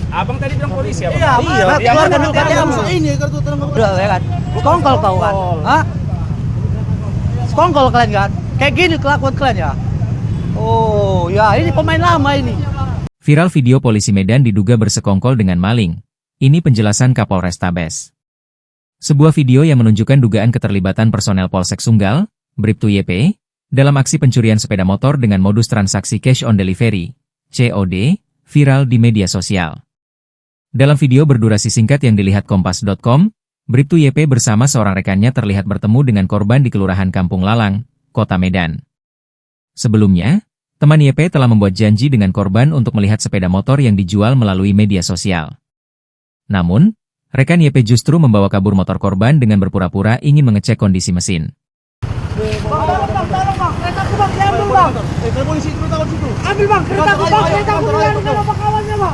Abang tadi bilang polisi ya? Iya, keluarkan dulu kan langsung ini kartu tanda udah ya kan. Sekongkol kau kan. Hah? Sekongkol kalian kan. Kayak gini kelakuan kalian ya. Oh, ya ini pemain lama ini. Viral video polisi Medan diduga bersekongkol dengan maling. Ini penjelasan Kapolres Tabes. Sebuah video yang menunjukkan dugaan keterlibatan personel Polsek Sunggal, Bribtu YP, dalam aksi pencurian sepeda motor dengan modus transaksi cash on delivery, COD, viral di media sosial. Dalam video berdurasi singkat yang dilihat kompas.com, Bribtu YP bersama seorang rekannya terlihat bertemu dengan korban di Kelurahan Kampung Lalang, Kota Medan. Sebelumnya, teman YP telah membuat janji dengan korban untuk melihat sepeda motor yang dijual melalui media sosial. Namun, rekan YP justru membawa kabur motor korban dengan berpura-pura ingin mengecek kondisi mesin. Tolong bang, keretaku bang, diambil bang. Polisi itu tahu situ. Ambil bang, keretaku bang, keretaku diambil sama kawannya bang.